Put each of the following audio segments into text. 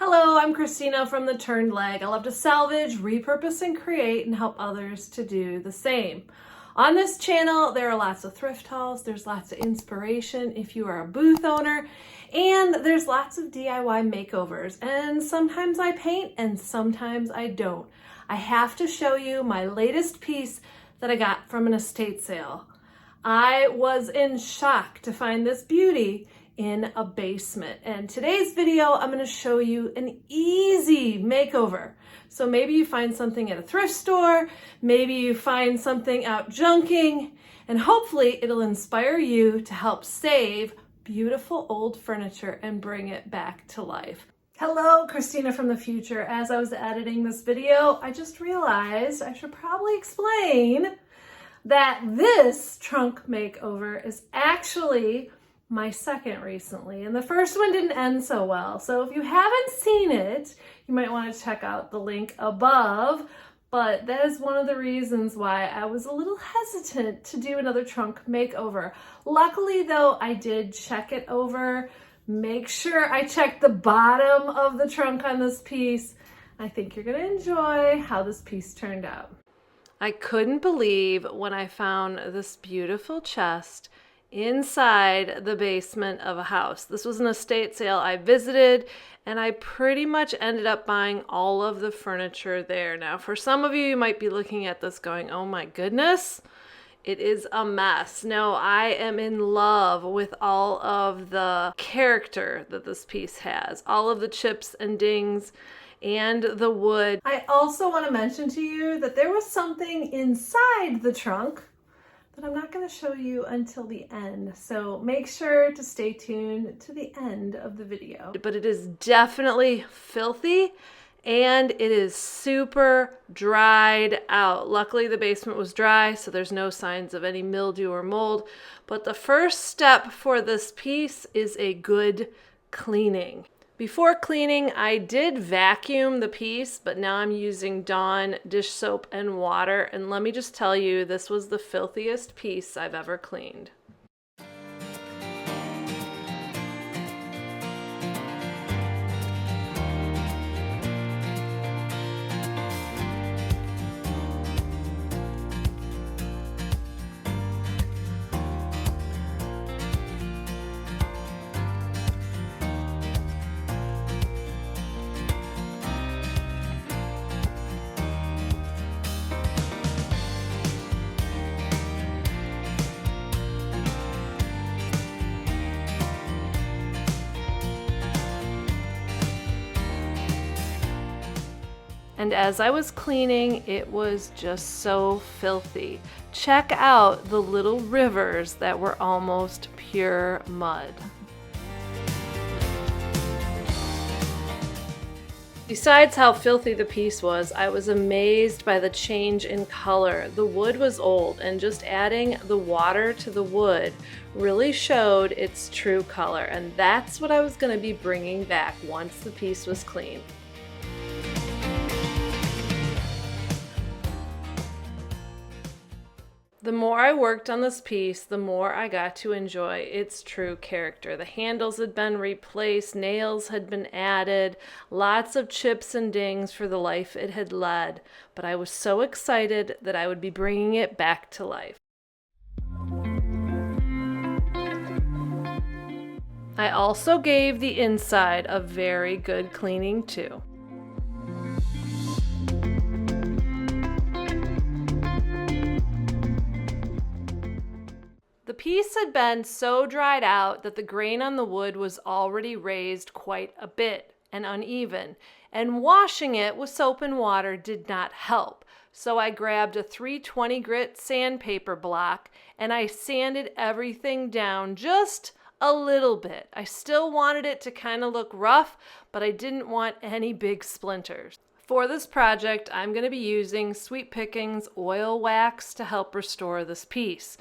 Hello, I'm Christina from The Turned Leg. I love to salvage, repurpose, and create and help others to do the same. On this channel, there are lots of thrift hauls, there's lots of inspiration if you are a booth owner, and there's lots of DIY makeovers. And sometimes I paint and sometimes I don't. I have to show you my latest piece that I got from an estate sale. I was in shock to find this beauty in a basement. And today's video, I'm going to show you an easy makeover. So maybe you find something at a thrift store, maybe you find something out junking, and hopefully it'll inspire you to help save beautiful old furniture and bring it back to life. Hello, Christina from the future. As I was editing this video, I just realized I should probably explain that this trunk makeover is actually my second recently, and the first one didn't end so well. So if you haven't seen it, you might want to check out the link above, but that is one of the reasons why I was a little hesitant to do another trunk makeover. Luckily though, I did check it over, make sure I checked the bottom of the trunk on this piece. I think you're gonna enjoy how this piece turned out. I couldn't believe when I found this beautiful chest inside the basement of a house. This was an estate sale I visited, and I pretty much ended up buying all of the furniture there. Now, for some of you, you might be looking at this going, oh my goodness, it is a mess. No, I am in love with all of the character that this piece has, all of the chips and dings and the wood. I also want to mention to you that there was something inside the trunk that I'm not going to show you until the end. So make sure to stay tuned to the end of the video. But it is definitely filthy and it is super dried out. Luckily the basement was dry, so there's no signs of any mildew or mold. But the first step for this piece is a good cleaning. Before cleaning, I did vacuum the piece, but now I'm using Dawn dish soap and water. And let me just tell you, this was the filthiest piece I've ever cleaned. And as I was cleaning, it was just so filthy. Check out the little rivers that were almost pure mud. Besides how filthy the piece was, I was amazed by the change in color. The wood was old, and just adding the water to the wood really showed its true color. And that's what I was going to be bringing back once the piece was clean. The more I worked on this piece, the more I got to enjoy its true character. The handles had been replaced, nails had been added, lots of chips and dings for the life it had led, but I was so excited that I would be bringing it back to life. I also gave the inside a very good cleaning too. The piece had been so dried out that the grain on the wood was already raised quite a bit and uneven, and washing it with soap and water did not help. So I grabbed a 320 grit sandpaper block and I sanded everything down just a little bit. I still wanted it to kind of look rough, but I didn't want any big splinters. For this project, I'm going to be using Sweet Pickings oil wax to help restore this piece.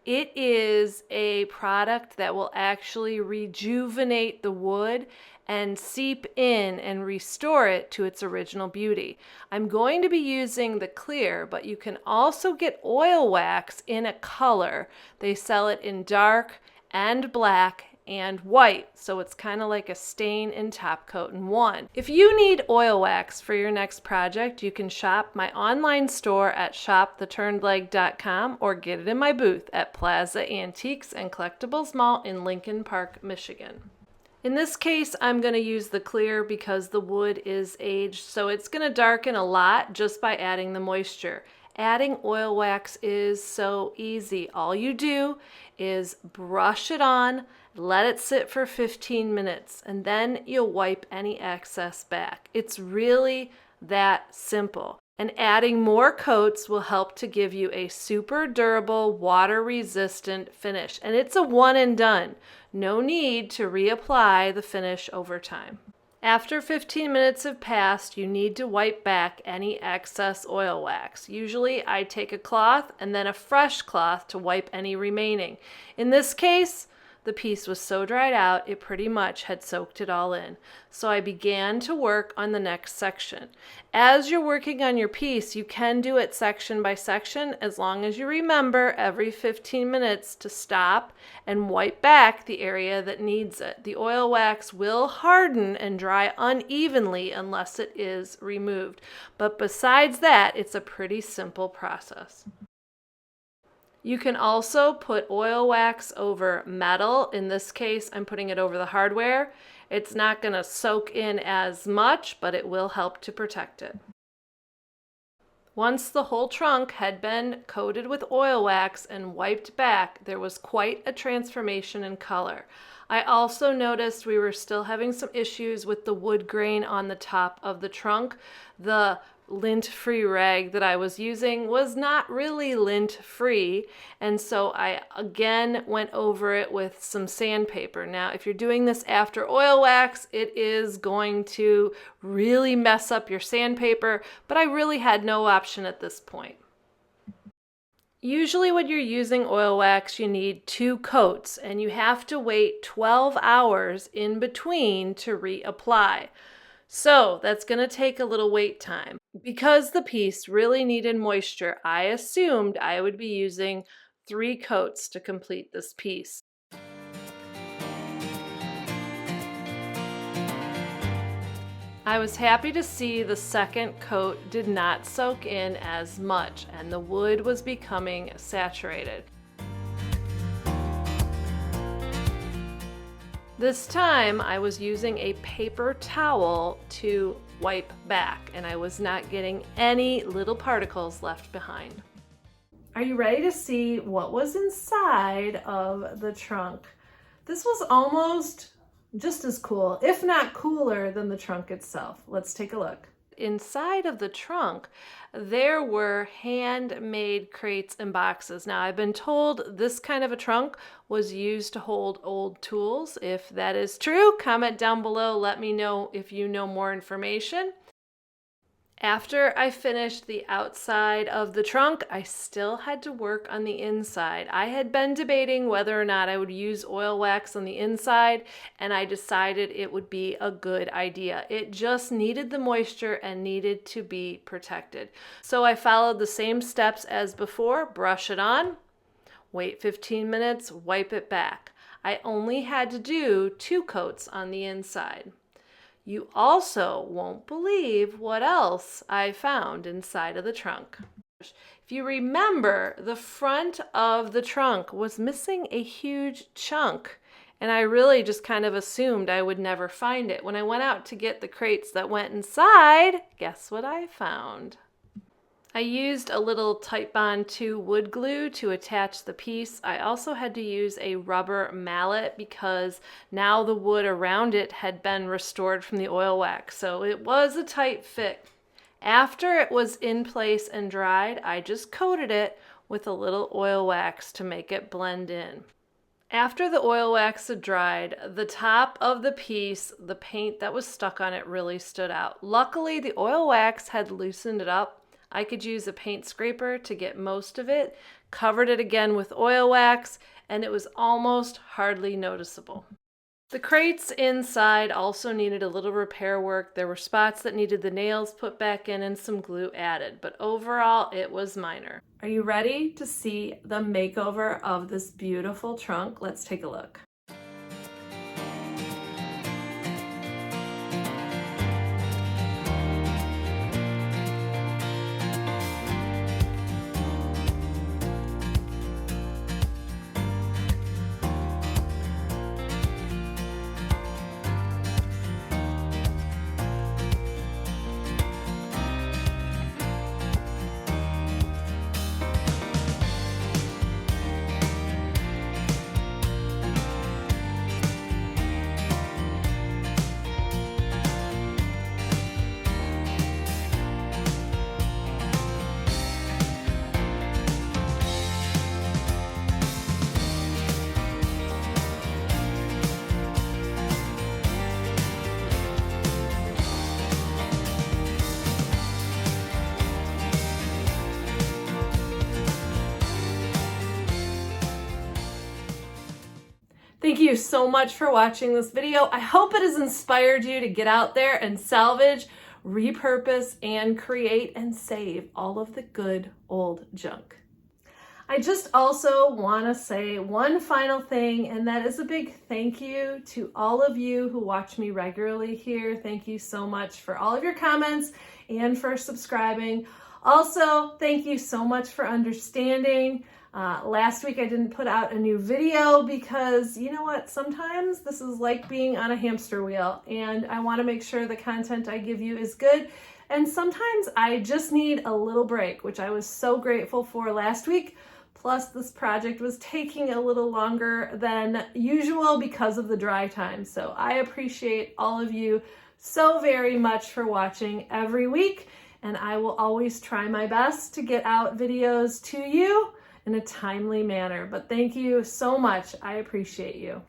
It is a product that will actually rejuvenate the wood and seep in and restore it to its original beauty. I'm going to be using the clear, but you can also get oil wax in a color. They sell it in dark and black and white, so it's kind of like a stain and top coat in one. If you need oil wax for your next project, you can shop my online store at shoptheturnedleg.com or get it in my booth at Plaza Antiques and Collectibles Mall in Lincoln Park, Michigan. In this case, I'm going to use the clear because the wood is aged, so it's going to darken a lot just by adding the moisture. Adding oil wax is so easy. All you do is brush it on, let it sit for 15 minutes, and then you'll wipe any excess back. It's really that simple. And adding more coats will help to give you a super durable, water-resistant finish. And it's a one and done. No need to reapply the finish over time. After 15 minutes have passed, you need to wipe back any excess oil wax. Usually I take a cloth and then a fresh cloth to wipe any remaining. In this case, the piece was so dried out, it pretty much had soaked it all in. So I began to work on the next section. As you're working on your piece, you can do it section by section as long as you remember every 15 minutes to stop and wipe back the area that needs it. The oil wax will harden and dry unevenly unless it is removed. But besides that, it's a pretty simple process. You can also put oil wax over metal. In this case, I'm putting it over the hardware. It's not going to soak in as much, but it will help to protect it. Once the whole trunk had been coated with oil wax and wiped back, there was quite a transformation in color. I also noticed we were still having some issues with the wood grain on the top of the trunk. The lint-free rag that I was using was not really lint-free, and so I again went over it with some sandpaper. Now, if you're doing this after oil wax, it is going to really mess up your sandpaper, but I really had no option at this point. Usually when you're using oil wax, you need 2 coats, and you have to wait 12 hours in between to reapply. So that's going to take a little wait time. Because the piece really needed moisture, I assumed I would be using 3 coats to complete this piece. I was happy to see the second coat did not soak in as much and the wood was becoming saturated. This time I was using a paper towel to wipe back, and I was not getting any little particles left behind. Are you ready to see what was inside of the trunk? This was almost just as cool, if not cooler, than the trunk itself. Let's take a look. Inside of the trunk, there were handmade crates and boxes. Now, I've been told this kind of a trunk was used to hold old tools. If that is true, comment down below. Let me know if you know more information. After I finished the outside of the trunk, I still had to work on the inside. I had been debating whether or not I would use oil wax on the inside, and I decided it would be a good idea. It just needed the moisture and needed to be protected. So I followed the same steps as before: brush it on, wait 15 minutes, wipe it back. I only had to do 2 coats on the inside. You also won't believe what else I found inside of the trunk. If you remember, the front of the trunk was missing a huge chunk, and I really just kind of assumed I would never find it. When I went out to get the crates that went inside, guess what I found? I used a little Titebond 2 wood glue to attach the piece. I also had to use a rubber mallet because now the wood around it had been restored from the oil wax, so it was a tight fit. After it was in place and dried, I just coated it with a little oil wax to make it blend in. After the oil wax had dried, the top of the piece, the paint that was stuck on it really stood out. Luckily, the oil wax had loosened it up. I could use a paint scraper to get most of it, covered it again with oil wax, and it was almost hardly noticeable. The crates inside also needed a little repair work. There were spots that needed the nails put back in and some glue added, but overall it was minor. Are you ready to see the makeover of this beautiful trunk? Let's take a look. Thank you so much for watching this video. I hope it has inspired you to get out there and salvage, repurpose, and create and save all of the good old junk. I just also want to say one final thing, and that is a big thank you to all of you who watch me regularly here. Thank you so much for all of your comments and for subscribing. Also, thank you so much for understanding. Last week I didn't put out a new video because, you know what, sometimes this is like being on a hamster wheel, and I want to make sure the content I give you is good. And sometimes I just need a little break, which I was so grateful for last week. Plus, this project was taking a little longer than usual because of the dry time. So I appreciate all of you so very much for watching every week. And I will always try my best to get out videos to you in a timely manner. But thank you so much. I appreciate you.